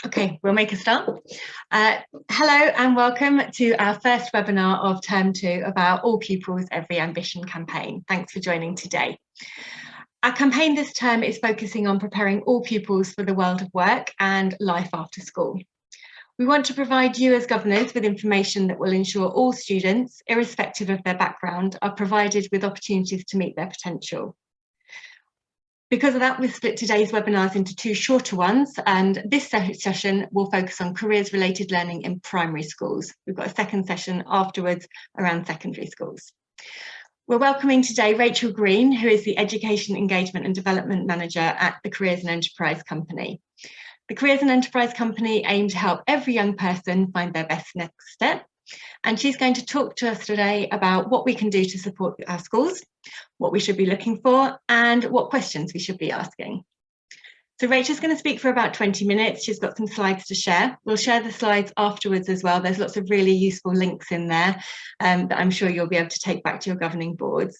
Okay, we'll make a start. Hello and welcome to our first webinar of Term 2 about All Pupils, Every Ambition campaign. Thanks for joining today. Our campaign this term is focusing on preparing all pupils for the world of work and life after school. We want to provide you as governors with information that will ensure all students, irrespective of their background, are provided with opportunities to meet their potential. Because of that, we've split today's webinars into two shorter ones, and this session will focus on careers-related learning in primary schools. We've got a second session afterwards around secondary schools. We're welcoming today Rachel Green, who is the Education Engagement and Development Manager at the Careers and Enterprise Company. The Careers and Enterprise Company aim to help every young person find their best next step. And she's going to talk to us today about what we can do to support our schools, what we should be looking for, and what questions we should be asking. So Rachel's going to speak for about 20 minutes. She's got some slides to share. We'll share the slides afterwards as well. There's lots of really useful links in there that I'm sure you'll be able to take back to your governing boards.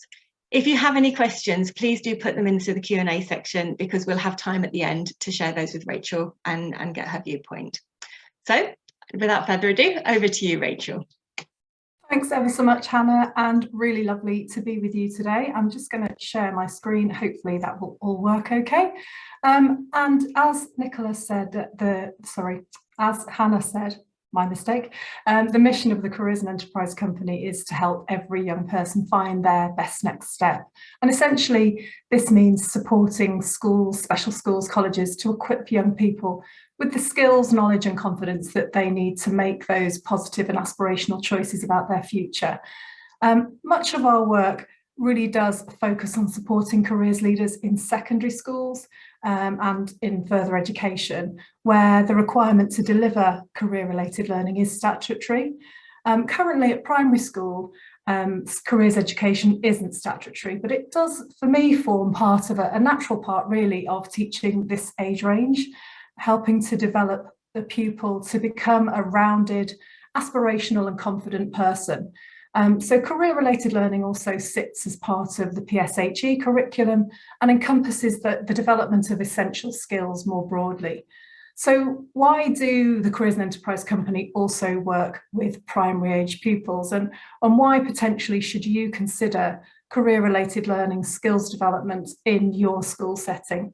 If you have any questions, please do put them into the Q&A section, because we'll have time at the end to share those with Rachel and get her viewpoint. So without further ado, over to you, Rachel. Thanks ever so much, Hannah, and really lovely to be with you today. I'm just going to share my screen. Hopefully that will all work okay. And as Nicholas said, as Hannah said, my mistake, the mission of the Careers and Enterprise Company is to help every young person find their best next step. And essentially, this means supporting schools, special schools, colleges to equip young people with the skills, knowledge and confidence that they need to make those positive and aspirational choices about their future. Much of our work really does focus on supporting careers leaders in secondary schools and in further education, where the requirement to deliver career-related learning is statutory. Currently at primary school, careers education isn't statutory, but it does, for me, form part of a natural part, really, of teaching this age range, helping to develop the pupil to become a rounded, aspirational and confident person. So career-related learning also sits as part of the PSHE curriculum and encompasses the development of essential skills more broadly. So why do the Careers and Enterprise Company also work with primary age pupils, and why potentially should you consider career-related learning skills development in your school setting?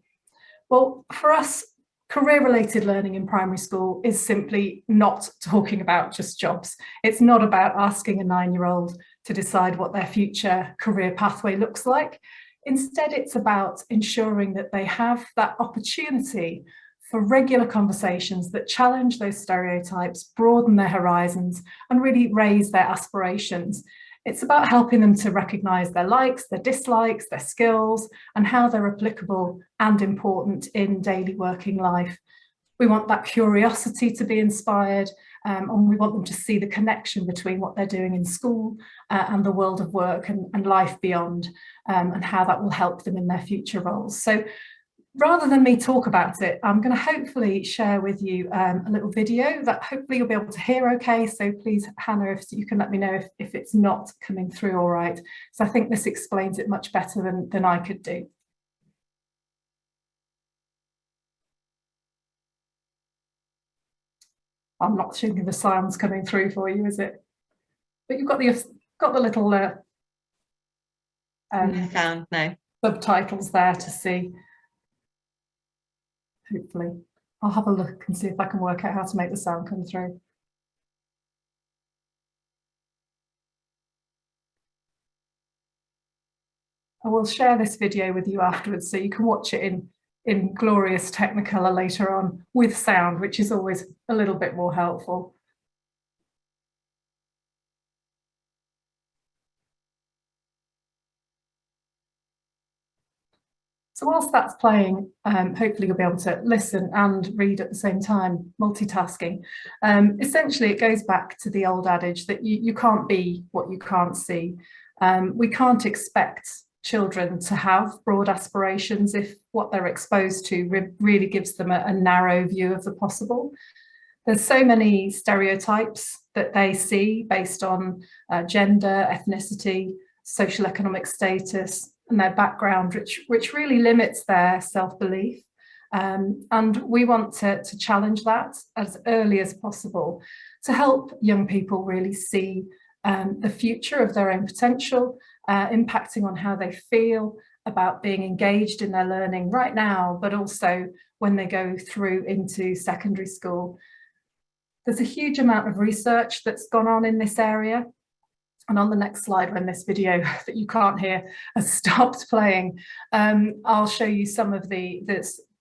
Well, for us, career-related learning in primary school is simply not talking about just jobs. It's not about asking a 9-year-old to decide what their future career pathway looks like. Instead, it's about ensuring that they have that opportunity for regular conversations that challenge those stereotypes, broaden their horizons, and really raise their aspirations. It's about helping them to recognise their likes, their dislikes, their skills, and how they're applicable and important in daily working life. We want that curiosity to be inspired, and we want them to see the connection between what they're doing in school and the world of work and life beyond, and how that will help them in their future roles. So rather than me talk about it, I'm going to hopefully share with you a little video that hopefully you'll be able to hear okay. So please, Hannah, if you can let me know if it's not coming through all right. So I think this explains it much better than I could do. I'm not thinking the sound's coming through for you, is it? But you've got the little sound, no. Subtitles there to see. Hopefully. I'll have a look and see if I can work out how to make the sound come through. I will share this video with you afterwards so you can watch it in glorious Technicolor later on with sound, which is always a little bit more helpful. So whilst that's playing, hopefully you'll be able to listen and read at the same time, multitasking. Essentially, it goes back to the old adage that you can't be what you can't see. We can't expect children to have broad aspirations if what they're exposed to really gives them a narrow view of the possible. There's so many stereotypes that they see based on gender, ethnicity, social economic status, and their background, which really limits their self-belief And we want to challenge that as early as possible to help young people really see the future of their own potential, impacting on how they feel about being engaged in their learning right now, but also when they go through into secondary school. There's a huge amount of research that's gone on in this area. And on the next slide, when this video that you can't hear has stopped playing, I'll show you some of the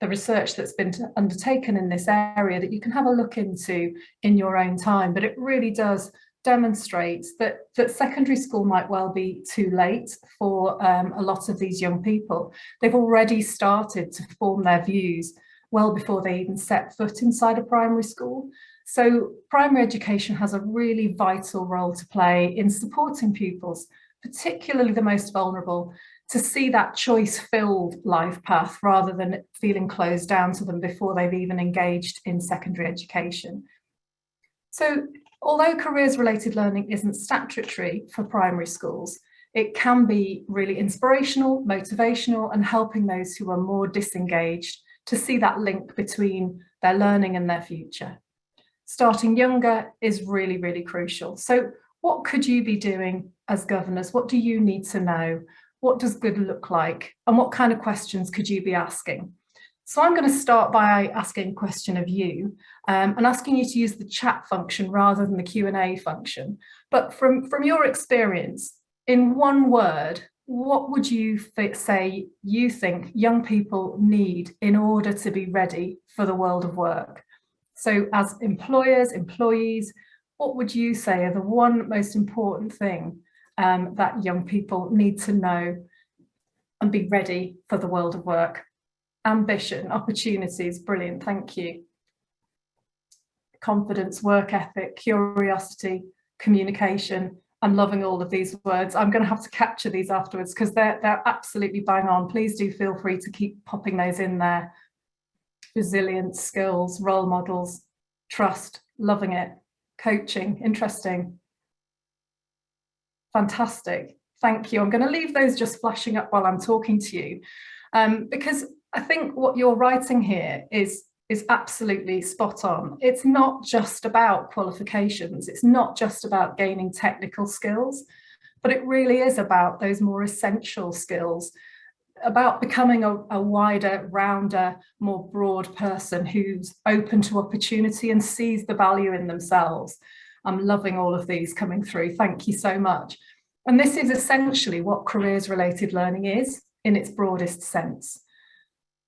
research that's been undertaken in this area that you can have a look into in your own time. But it really does demonstrate that secondary school might well be too late for a lot of these young people. They've already started to form their views well before they even set foot inside a primary school. So primary education has a really vital role to play in supporting pupils, particularly the most vulnerable, to see that choice-filled life path rather than feeling closed down to them before they've even engaged in secondary education. So although careers-related learning isn't statutory for primary schools, it can be really inspirational, motivational, and helping those who are more disengaged to see that link between their learning and their future. Starting younger is really, really crucial. So what could you be doing as governors? What do you need to know? What does good look like? And what kind of questions could you be asking? So I'm going to start by asking a question of you and asking you to use the chat function rather than the Q&A function. But from your experience, in one word, what would you say you think young people need in order to be ready for the world of work? So as employers, employees, what would you say are the one most important thing that young people need to know and be ready for the world of work? Ambition, opportunities, brilliant, thank you. Confidence, work ethic, curiosity, communication. I'm loving all of these words. I'm going to have to capture these afterwards because they're absolutely bang on. Please do feel free to keep popping those in there. Resilience, skills, role models, trust, loving it, coaching, interesting. Fantastic, thank you. I'm going to leave those just flashing up while I'm talking to you because I think what you're writing here is absolutely spot on. It's not just about qualifications, it's not just about gaining technical skills, but it really is about those more essential skills, about becoming a wider, rounder, more broad person who's open to opportunity and sees the value in themselves. I'm loving all of these coming through. Thank you so much. And this is essentially what careers-related learning is in its broadest sense.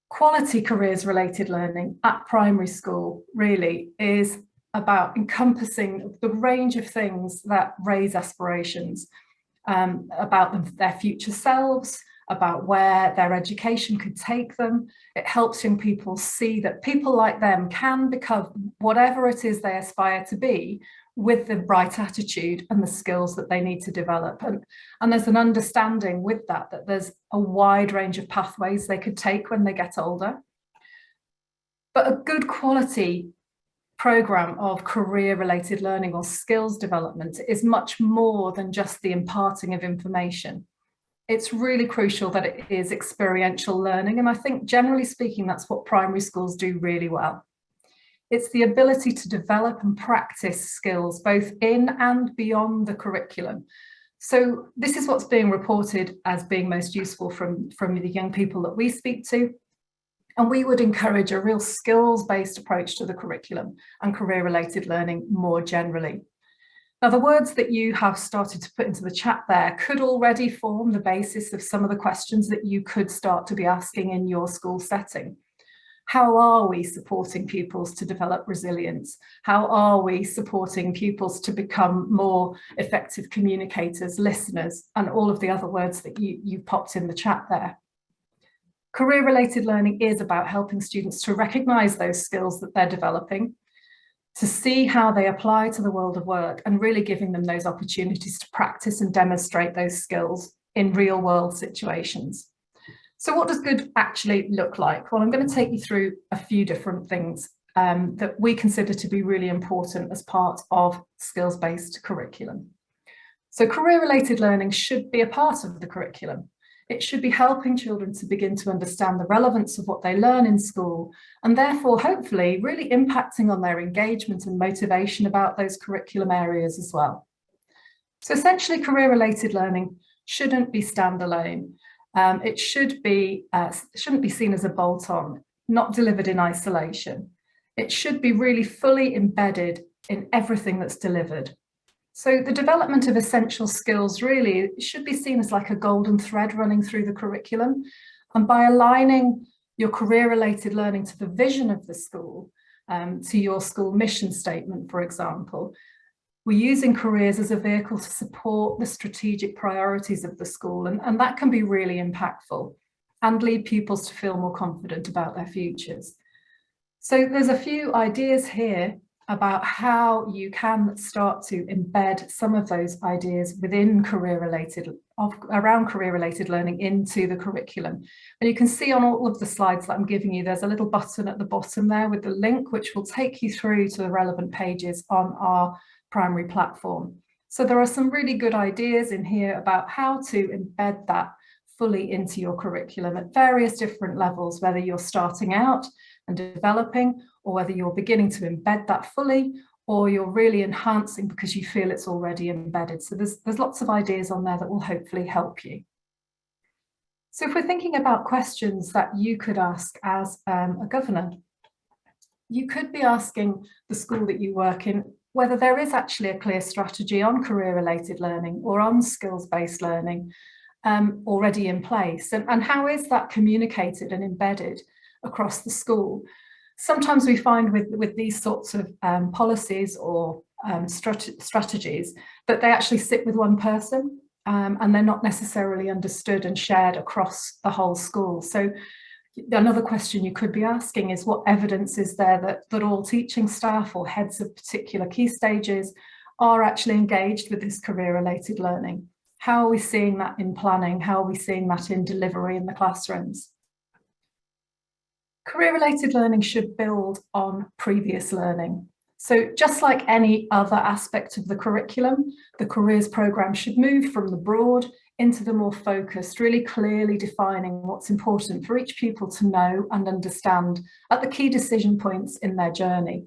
Quality careers-related learning at primary school really is about encompassing the range of things that raise aspirations about their future selves, about where their education could take them. It helps young people see that people like them can become whatever it is they aspire to be with the right attitude and the skills that they need to develop. And there's an understanding with that there's a wide range of pathways they could take when they get older. But a good quality program of career-related learning or skills development is much more than just the imparting of information. It's really crucial that it is experiential learning, and I think generally speaking that's what primary schools do really well. It's the ability to develop and practice skills both in and beyond the curriculum. So this is what's being reported as being most useful from the young people that we speak to. And we would encourage a real skills-based approach to the curriculum and career-related learning more generally. Now, the words that you have started to put into the chat there could already form the basis of some of the questions that you could start to be asking in your school setting. How are we supporting pupils to develop resilience? How are we supporting pupils to become more effective communicators, listeners, and all of the other words that you popped in the chat there? Career-related learning is about helping students to recognise those skills that they're developing, to see how they apply to the world of work, and really giving them those opportunities to practice and demonstrate those skills in real-world situations. So what does good actually look like? Well, I'm going to take you through a few different things that we consider to be really important as part of skills-based curriculum. So career-related learning should be a part of the curriculum. It should be helping children to begin to understand the relevance of what they learn in school, and therefore hopefully really impacting on their engagement and motivation about those curriculum areas as well. So essentially, career-related learning shouldn't be standalone. It shouldn't be seen as a bolt-on, not delivered in isolation. It should be really fully embedded in everything that's delivered. So the development of essential skills really should be seen as like a golden thread running through the curriculum. And by aligning your career-related learning to the vision of the school, to your school mission statement, for example, we're using careers as a vehicle to support the strategic priorities of the school, and that can be really impactful and lead pupils to feel more confident about their futures. So there's a few ideas here about how you can start to embed some of those ideas within around career-related learning into the curriculum. And you can see on all of the slides that I'm giving you, there's a little button at the bottom there with the link, which will take you through to the relevant pages on our primary platform. So there are some really good ideas in here about how to embed that fully into your curriculum at various different levels, whether you're starting out and developing, or whether you're beginning to embed that fully, or you're really enhancing because you feel it's already embedded. So there's lots of ideas on there that will hopefully help you. So if we're thinking about questions that you could ask as a governor, you could be asking the school that you work in whether there is actually a clear strategy on career-related learning or on skills-based learning already in place, and how is that communicated and embedded across the school. Sometimes we find with these sorts of policies or strategies that they actually sit with one person and they're not necessarily understood and shared across the whole school. So another question you could be asking is, what evidence is there that all teaching staff or heads of particular key stages are actually engaged with this career-related learning? How are we seeing that in planning? How are we seeing that in delivery in the classrooms? Career-related learning should build on previous learning. So just like any other aspect of the curriculum, the careers programme should move from the broad into the more focused, really clearly defining what's important for each pupil to know and understand at the key decision points in their journey.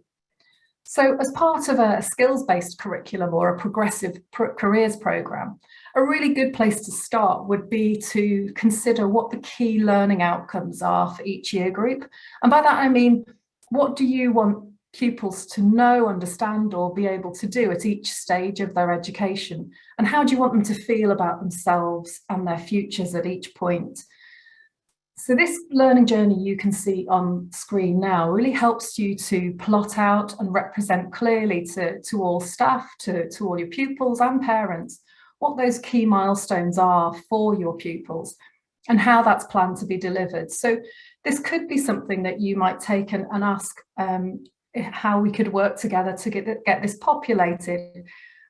So as part of a skills-based curriculum or a progressive careers programme, a really good place to start would be to consider what the key learning outcomes are for each year group. And by that I mean, what do you want pupils to know, understand, or be able to do at each stage of their education? And how do you want them to feel about themselves and their futures at each point? So this learning journey you can see on screen now really helps you to plot out and represent clearly to all staff, to all your pupils and parents, what those key milestones are for your pupils and how that's planned to be delivered. So this could be something that you might take and ask how we could work together to get this populated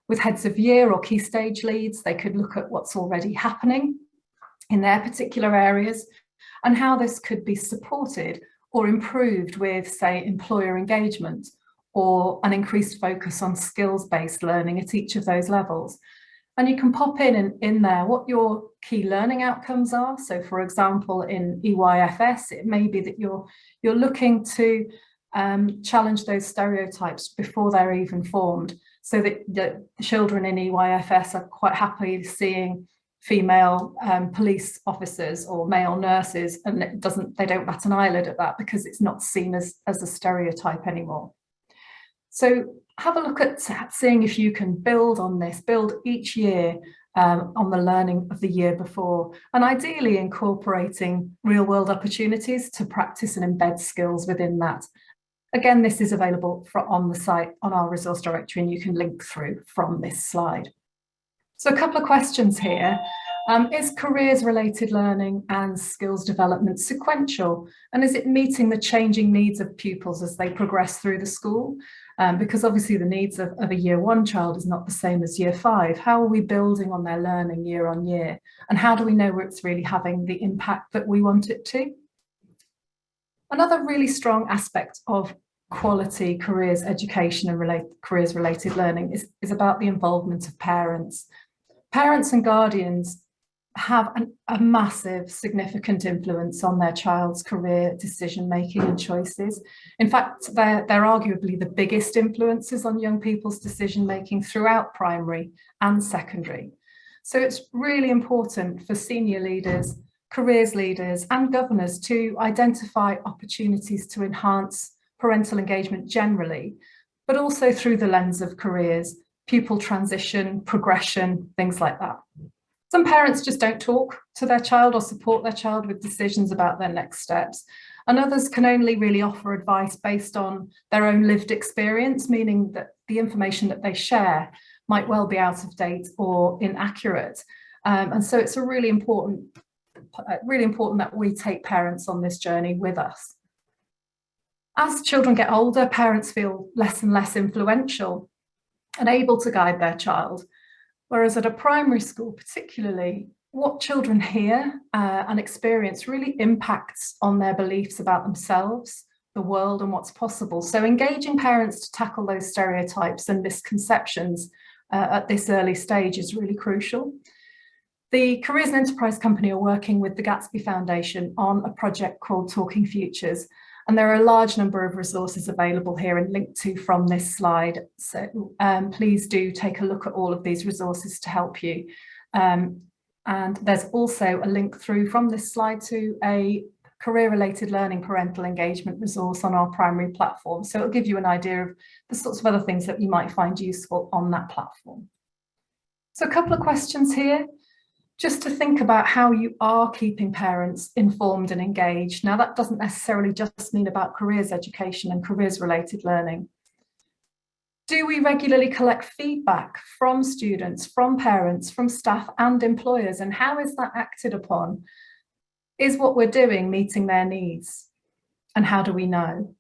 with heads of year or key stage leads. They could look at what's already happening in their particular areas and how this could be supported or improved with, say, employer engagement or an increased focus on skills-based learning at each of those levels. And you can pop in there what your key learning outcomes are. So for example, in EYFS, it may be that you're looking to challenge those stereotypes before they're even formed, so that the children in EYFS are quite happy seeing female police officers or male nurses, and they don't bat an eyelid at that because it's not seen as a stereotype anymore. So have a look at seeing if you can build on this, build each year on the learning of the year before, and ideally incorporating real world opportunities to practice and embed skills within that. Again, this is available on the site, on our resource directory, and you can link through from this slide. So a couple of questions here. Is careers-related learning and skills development sequential? And is it meeting the changing needs of pupils as they progress through the school? Because obviously the needs of a year one child is not the same as year 5. How are we building on their learning year on year? And how do we know where it's really having the impact that we want it to? Another really strong aspect of quality careers education and careers-related learning is about the involvement of parents. Parents and guardians have a massive, significant influence on their child's career decision-making and choices. In fact, they're arguably the biggest influences on young people's decision-making throughout primary and secondary. So it's really important for senior leaders, careers leaders, and governors to identify opportunities to enhance parental engagement generally, but also through the lens of careers, pupil transition, progression, things like that. Some parents just don't talk to their child or support their child with decisions about their next steps. And others can only really offer advice based on their own lived experience, meaning that the information that they share might well be out of date or inaccurate. And so it's really important that we take parents on this journey with us. As children get older, parents feel less and less influential and able to guide their child. Whereas at a primary school, particularly, what children hear and experience really impacts on their beliefs about themselves, the world, and what's possible. So engaging parents to tackle those stereotypes and misconceptions at this early stage is really crucial. The Careers and Enterprise Company are working with the Gatsby Foundation on a project called Talking Futures. And there are a large number of resources available here and linked to from this slide. So please do take a look at all of these resources to help you. And there's also a link through from this slide to a career-related learning parental engagement resource on our primary platform. So it'll give you an idea of the sorts of other things that you might find useful on that platform. So a couple of questions here, just to think about how you are keeping parents informed and engaged. Now, that doesn't necessarily just mean about careers education and careers-related learning. Do we regularly collect feedback from students, from parents, from staff and employers? And how is that acted upon? Is what we're doing meeting their needs? And how do we know?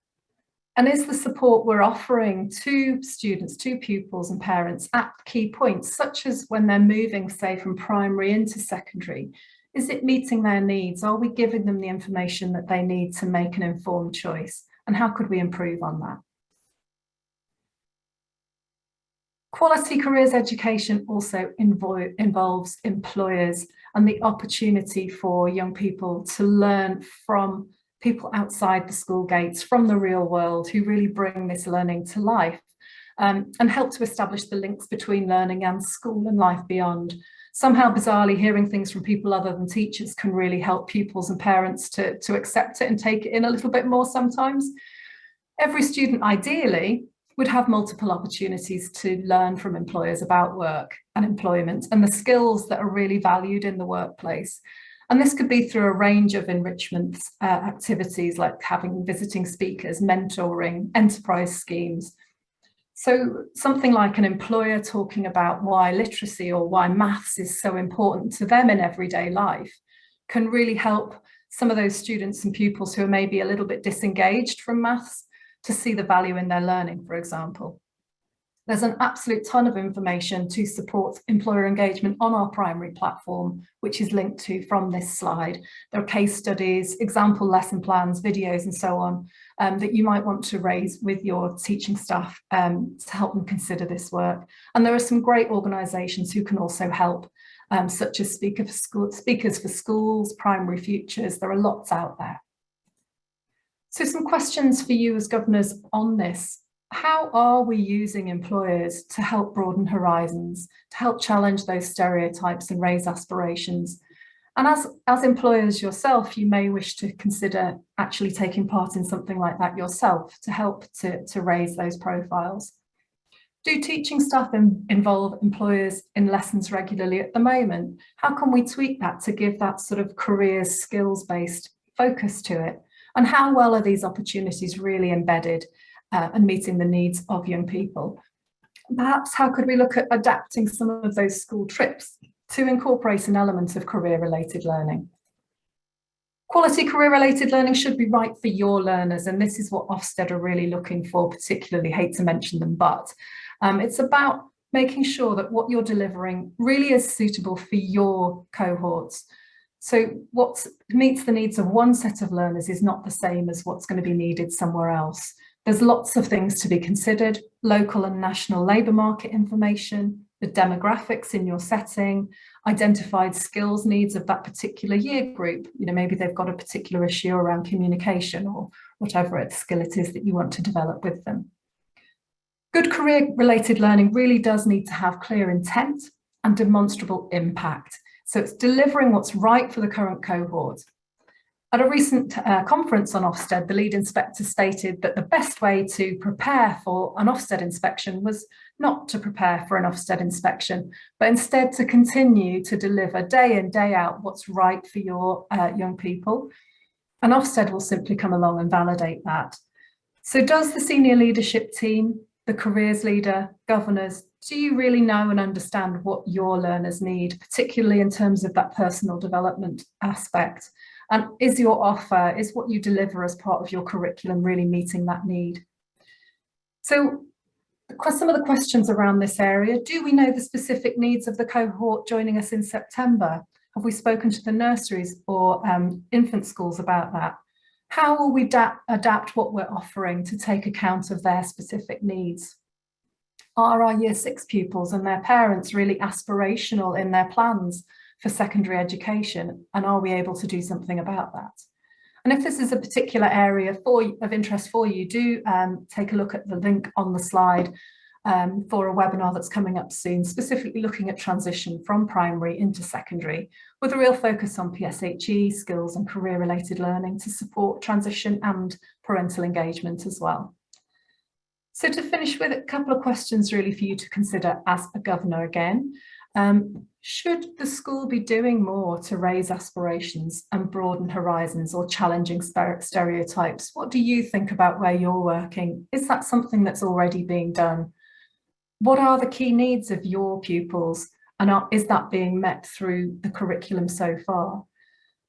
And is the support we're offering to students, to pupils and parents at key points, such as when they're moving, say, from primary into secondary, is it meeting their needs? Are we giving them the information that they need to make an informed choice? And how could we improve on that? Quality careers education also involves employers and the opportunity for young people to learn from people outside the school gates, from the real world, who really bring this learning to life and help to establish the links between learning and school and life beyond. Somehow, bizarrely, hearing things from people other than teachers can really help pupils and parents to accept it and take it in a little bit more sometimes. Every student, ideally, would have multiple opportunities to learn from employers about work and employment and the skills that are really valued in the workplace. And this could be through a range of enrichment activities like having visiting speakers, mentoring, enterprise schemes. So something like an employer talking about why literacy or why maths is so important to them in everyday life can really help some of those students and pupils who are maybe a little bit disengaged from maths to see the value in their learning, for example. There's an absolute ton of information to support employer engagement on our primary platform, which is linked to from this slide. There are case studies, example lesson plans, videos, and so on that you might want to raise with your teaching staff to help them consider this work. And there are some great organisations who can also help, such as Speakers for Schools, Primary Futures. There are lots out there. So some questions for you as governors on this. How are we using employers to help broaden horizons, to help challenge those stereotypes and raise aspirations? And as employers yourself, you may wish to consider actually taking part in something like that yourself to help to raise those profiles. Do teaching staff involve employers in lessons regularly at the moment? How can we tweak that to give that sort of careers skills-based focus to it? And how well are these opportunities really embedded and meeting the needs of young people? Perhaps how could we look at adapting some of those school trips to incorporate an element of career-related learning? Quality career-related learning should be right for your learners, and this is what Ofsted are really looking for, particularly, hate to mention them, but it's about making sure that what you're delivering really is suitable for your cohorts. So what meets the needs of one set of learners is not the same as what's going to be needed somewhere else. There's lots of things to be considered: local and national labour market information, the demographics in your setting, identified skills needs of that particular year group. You know, maybe they've got a particular issue around communication or whatever skill it is that you want to develop with them. Good career-related learning really does need to have clear intent and demonstrable impact. So it's delivering what's right for the current cohort. At a recent conference on Ofsted, the lead inspector stated that the best way to prepare for an Ofsted inspection was not to prepare for an Ofsted inspection, but instead to continue to deliver day in, day out what's right for your young people. And Ofsted will simply come along and validate that. So does the senior leadership team, the careers leader, governors, do you really know and understand what your learners need, particularly in terms of that personal development aspect? And is your offer, is what you deliver as part of your curriculum really meeting that need? So some of the questions around this area: do we know the specific needs of the cohort joining us in September? Have we spoken to the nurseries or infant schools about that? How will we adapt what we're offering to take account of their specific needs? Are our Year 6 pupils and their parents really aspirational in their plans for secondary education, and are we able to do something about that? And if this is a particular area of interest for you, do take a look at the link on the slide for a webinar that's coming up soon, specifically looking at transition from primary into secondary, with a real focus on PSHE, skills and career-related learning to support transition and parental engagement as well. So to finish with a couple of questions really for you to consider as a governor again. Should the school be doing more to raise aspirations and broaden horizons or challenging stereotypes? What do you think about where you're working? Is that something that's already being done? What are the key needs of your pupils, and is that being met through the curriculum so far?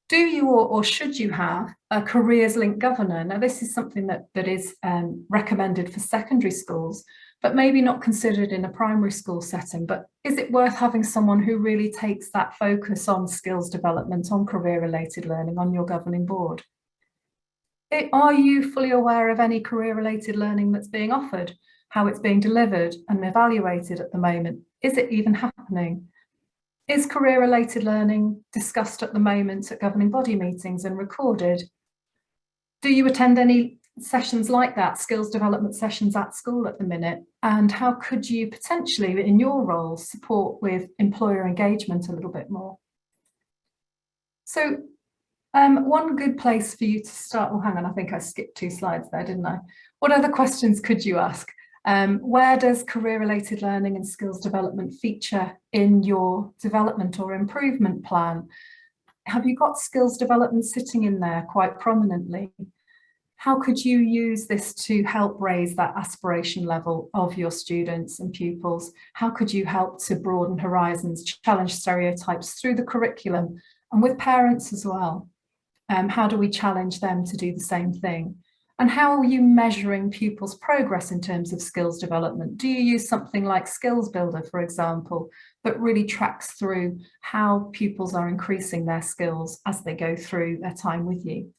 Do you or should you have a careers link governor? Now, this is something that is recommended for secondary schools, but maybe not considered in a primary school setting. But is it worth having someone who really takes that focus on skills development, on career-related learning on your governing board? Are you fully aware of any career-related learning that's being offered, how it's being delivered and evaluated at the moment? Is it even happening? Is career-related learning discussed at the moment at governing body meetings and recorded? Do you attend any sessions like that, skills development sessions at school at the minute? And how could you potentially, in your role, support with employer engagement a little bit more? So one good place for you to start, oh, hang on, I think I skipped 2 slides there, didn't I? What other questions could you ask? Where does career-related learning and skills development feature in your development or improvement plan? Have you got skills development sitting in there quite prominently? How could you use this to help raise that aspiration level of your students and pupils? How could you help to broaden horizons, challenge stereotypes through the curriculum and with parents as well? How do we challenge them to do the same thing? And how are you measuring pupils' progress in terms of skills development? Do you use something like Skills Builder, for example, that really tracks through how pupils are increasing their skills as they go through their time with you?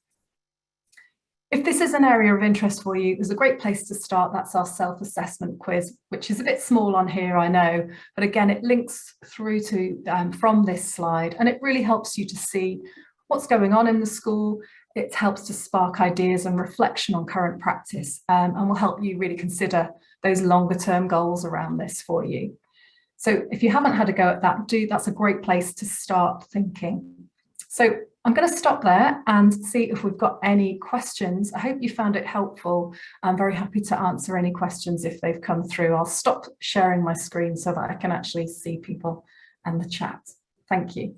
If this is an area of interest for you, there's a great place to start. That's our self-assessment quiz, which is a bit small on here, I know, but again, it links through to from this slide, and it really helps you to see what's going on in the school. It helps to spark ideas and reflection on current practice, and will help you really consider those longer term goals around this for you. So if you haven't had a go at that, that's a great place to start thinking. So I'm going to stop there and see if we've got any questions. I hope you found it helpful. I'm very happy to answer any questions if they've come through. I'll stop sharing my screen so that I can actually see people and the chat. Thank you.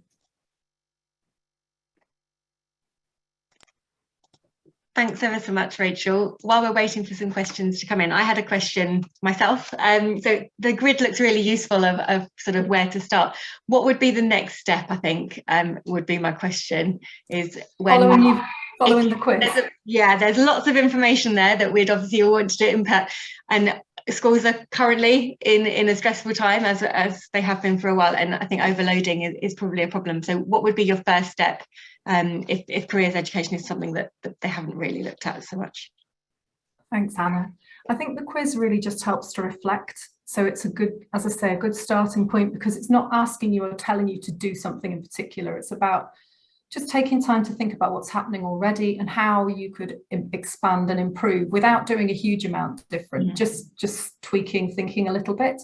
Thanks ever so much, Rachel. While we're waiting for some questions to come in, I had a question myself. So the grid looks really useful of sort of where to start. What would be the next step, I think, would be my question, is when... Following the quiz. There's lots of information there that we'd obviously all want to impact. And schools are currently in a stressful time, as they have been for a while. And I think overloading is probably a problem. So what would be your first step if careers education is something that they haven't really looked at so much? Thanks, Hannah. I think the quiz really just helps to reflect So it's a good, as I say, a good starting point, because it's not asking you or telling you to do something in particular. It's about just taking time to think about what's happening already and how you could expand and improve without doing a huge amount different, just tweaking, thinking a little bit.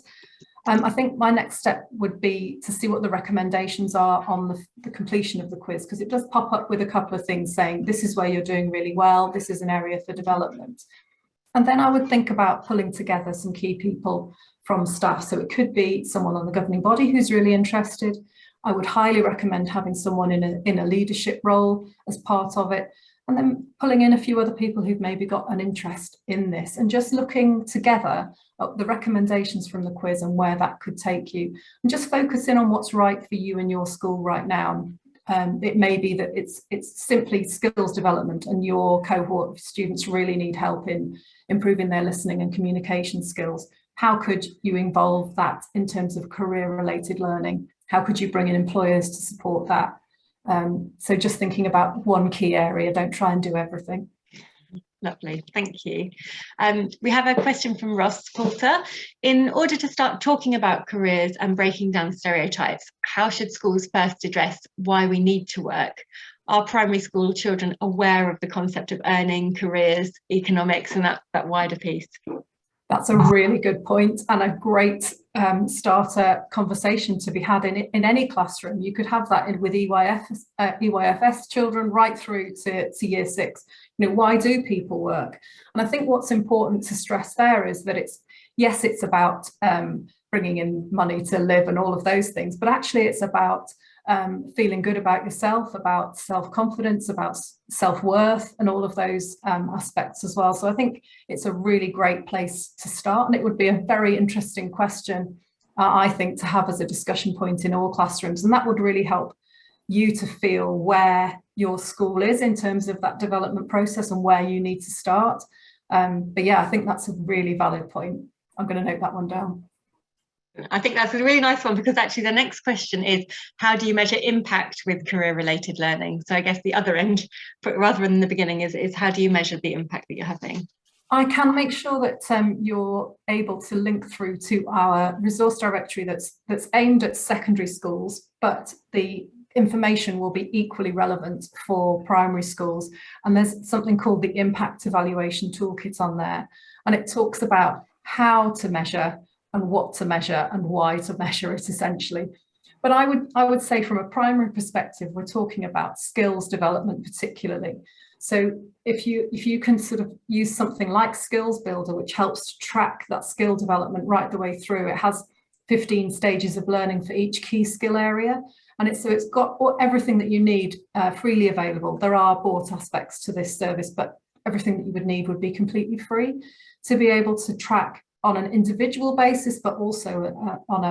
I think my next step would be to see what the recommendations are on the completion of the quiz, because it does pop up with a couple of things saying this is where you're doing really well, this is an area for development. And then I would think about pulling together some key people from staff. So it could be someone on the governing body who's really interested. I would highly recommend having someone in a leadership role as part of it, and then pulling in a few other people who've maybe got an interest in this, and just looking together at the recommendations from the quiz and where that could take you, and just focusing on what's right for you and your school right now. It may be that it's simply skills development and your cohort of students really need help in improving their listening and communication skills. How could you involve that in terms of career-related learning? How could you bring in employers to support that? So just thinking about one key area, don't try and do everything. Lovely, thank you. We have a question from Ross Poulter. In order to start talking about careers and breaking down stereotypes, how should schools first address why we need to work? Are primary school children aware of the concept of earning, careers, economics, and that wider piece? That's a really good point, and a great starter conversation to be had in any classroom. You could have that with EYFS children right through to year 6. You know, why do people work? And I think what's important to stress there is that it's about bringing in money to live and all of those things, but actually it's about feeling good about yourself, about self-confidence, about self-worth, and all of those aspects as well. So I think it's a really great place to start, and it would be a very interesting question, I think, to have as a discussion point in all classrooms, and that would really help you to feel where your school is in terms of that development process and where you need to start. But yeah, I think that's a really valid point. I'm going to note that one down. I think that's a really nice one, because actually the next question is, how do you measure impact with career-related learning? So I guess the other end, rather than the beginning, is how do you measure the impact that you're having? I can make sure that you're able to link through to our resource directory that's aimed at secondary schools, but the information will be equally relevant for primary schools. And there's something called the Impact Evaluation Toolkit on there, and it talks about how to measure and what to measure and why to measure it, essentially. But I would say from a primary perspective, we're talking about skills development particularly. So if you can sort of use something like Skills Builder, which helps to track that skill development right the way through, it has 15 stages of learning for each key skill area. And it's got everything that you need freely available. There are bought aspects to this service, but everything that you would need would be completely free to be able to track on an individual basis, but also on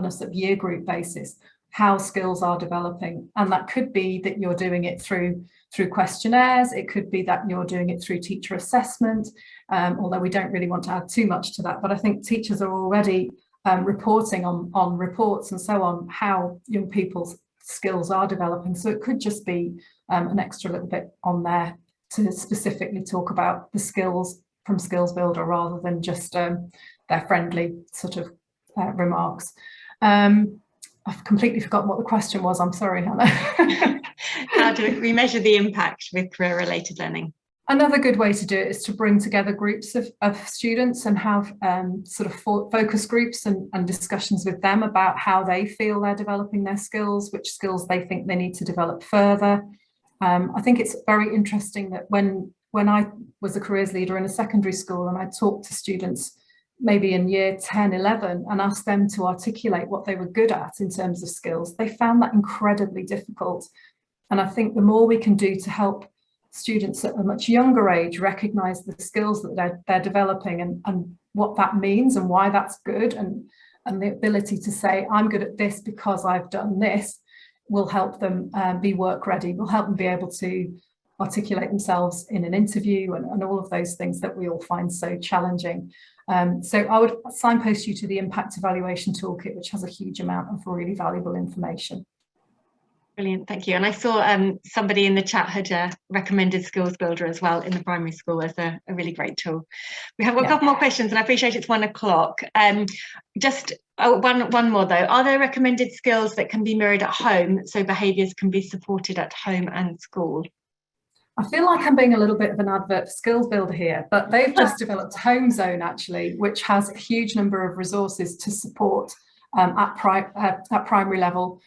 a sort of year group basis, how skills are developing. And that could be that you're doing it through questionnaires. It could be that you're doing it through teacher assessment, although we don't really want to add too much to that. But I think teachers are already reporting on reports and so on how young people's skills are developing. So it could just be an extra little bit on there to specifically talk about the skills from Skills Builder, rather than just their friendly sort of remarks. I've completely forgotten what the question was. I'm sorry, Hannah. How do we measure the impact with career-related learning? Another good way to do it is to bring together groups of students and have sort of focus groups and discussions with them about how they feel they're developing their skills, which skills they think they need to develop further. I think it's very interesting that when I was a careers leader in a secondary school and I talked to students maybe in year 10, 11 and asked them to articulate what they were good at in terms of skills, they found that incredibly difficult. And I think the more we can do to help students at a much younger age recognise the skills that they're developing and what that means and why that's good, and the ability to say, I'm good at this because I've done this, will help them be work ready, will help them be able to articulate themselves in an interview and all of those things that we all find so challenging. So I would signpost you to the Impact Evaluation Toolkit, which has a huge amount of really valuable information. Brilliant, thank you. And I saw somebody in the chat had recommended Skills Builder as well in the primary school as a really great tool. We have got a couple more questions, and I appreciate it's 1 o'clock. Just one more though. Are there recommended skills that can be mirrored at home so behaviours can be supported at home and school? I feel like I'm being a little bit of an advert for Skills Builder here, but they've just developed Home Zone actually, which has a huge number of resources to support at primary level,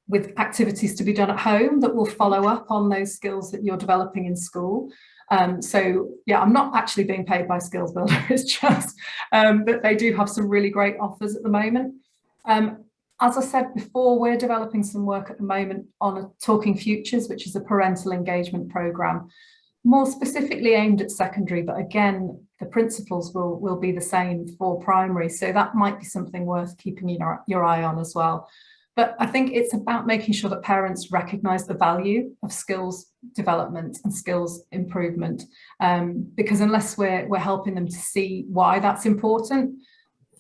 with activities to be done at home that will follow up on those skills that you're developing in school. So yeah, I'm not actually being paid by Skills Builder, it's just that they do have some really great offers at the moment. As I said before, we're developing some work at the moment on Talking Futures, which is a parental engagement programme, more specifically aimed at secondary, but again, the principles will be the same for primary. So that might be something worth keeping your eye on as well. But I think it's about making sure that parents recognise the value of skills development and skills improvement, because unless we're helping them to see why that's important,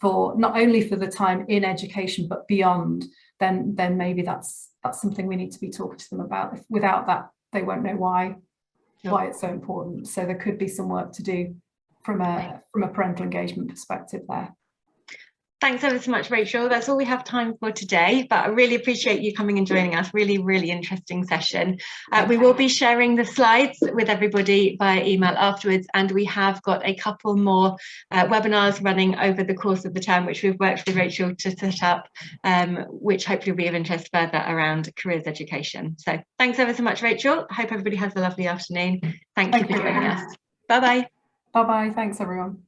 for not only for the time in education but beyond, then maybe that's something we need to be talking to them about. Without that, they won't know why it's so important. So there could be some work to do from a parental engagement perspective there. Thanks ever so much, Rachel. That's all we have time for today, but I really appreciate you coming and joining us. Really, really interesting session. We will be sharing the slides with everybody via email afterwards, and we have got a couple more webinars running over the course of the term, which we've worked with Rachel to set up, which hopefully will be of interest further around careers education. So thanks ever so much, Rachel. I hope everybody has a lovely afternoon. Thank you for joining us. Bye-bye. Bye-bye. Thanks, everyone.